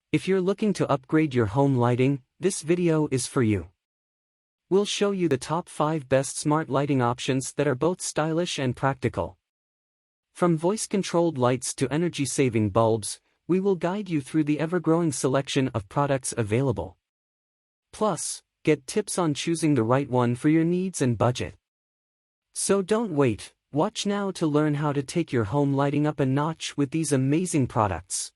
If you're looking to upgrade your home lighting, this video is for you. We'll show you the top 5 best smart lighting options that are both stylish and practical. From voice-controlled lights to energy-saving bulbs, we will guide you through the ever-growing selection of products available. Plus, get tips on choosing the right one for your needs and budget. So don't wait, watch now to learn how to take your home lighting up a notch with these amazing products.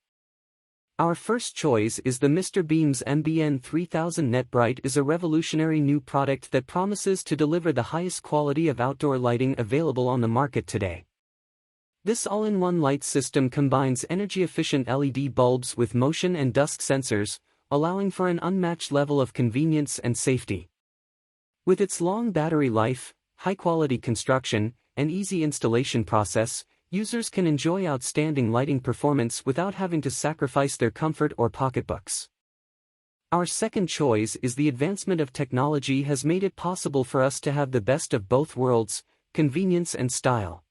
Our first choice is the Mr. Beam's MBN 3000 Net Bright is a revolutionary new product that promises to deliver the highest quality of outdoor lighting available on the market today. This all-in-one light system combines energy-efficient LED bulbs with motion and dust sensors, allowing for an unmatched level of convenience and safety. With its long battery life, high-quality construction, and easy installation process, users can enjoy outstanding lighting performance without having to sacrifice their comfort or pocketbooks. Our second choice is the advancement of technology has made it possible for us to have the best of both worlds, convenience and style.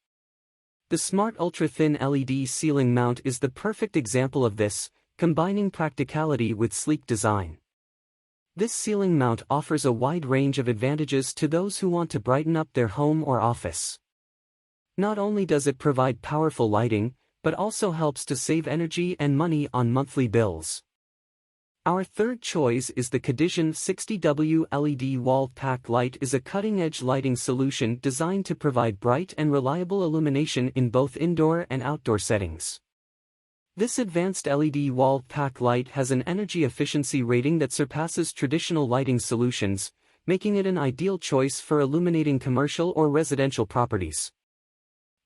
The smart ultra-thin LED ceiling mount is the perfect example of this, combining practicality with sleek design. This ceiling mount offers a wide range of advantages to those who want to brighten up their home or office. Not only does it provide powerful lighting, but also helps to save energy and money on monthly bills. Our third choice is the Cadison 60W LED Wall Pack Light is a cutting-edge lighting solution designed to provide bright and reliable illumination in both indoor and outdoor settings. This advanced LED wall pack light has an energy efficiency rating that surpasses traditional lighting solutions, making it an ideal choice for illuminating commercial or residential properties.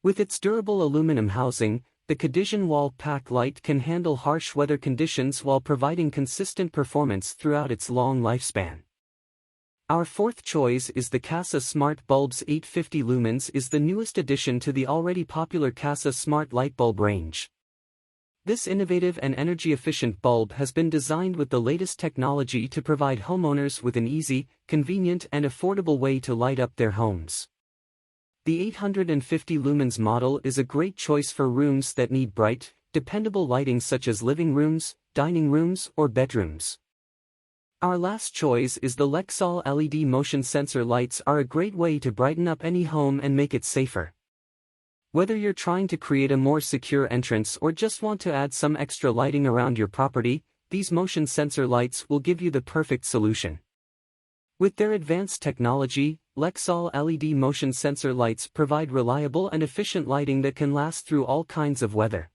With its durable aluminum housing, the Cadison wall pack light can handle harsh weather conditions while providing consistent performance throughout its long lifespan. Our fourth choice is the Casa Smart Bulbs 850 lumens is the newest addition to the already popular Casa Smart Light Bulb range. This innovative and energy-efficient bulb has been designed with the latest technology to provide homeowners with an easy, convenient and affordable way to light up their homes. The 850 lumens model is a great choice for rooms that need bright, dependable lighting such as living rooms, dining rooms, or bedrooms. Our last choice is the Lexol LED motion sensor lights are a great way to brighten up any home and make it safer. Whether you're trying to create a more secure entrance or just want to add some extra lighting around your property, these motion sensor lights will give you the perfect solution. With their advanced technology, Lexol LED motion sensor lights provide reliable and efficient lighting that can last through all kinds of weather.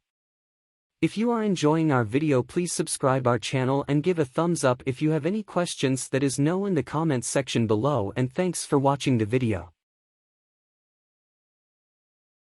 If you are enjoying our video, please subscribe our channel and give a thumbs up if you have any questions. That is know in the comments section below, and thanks for watching the video.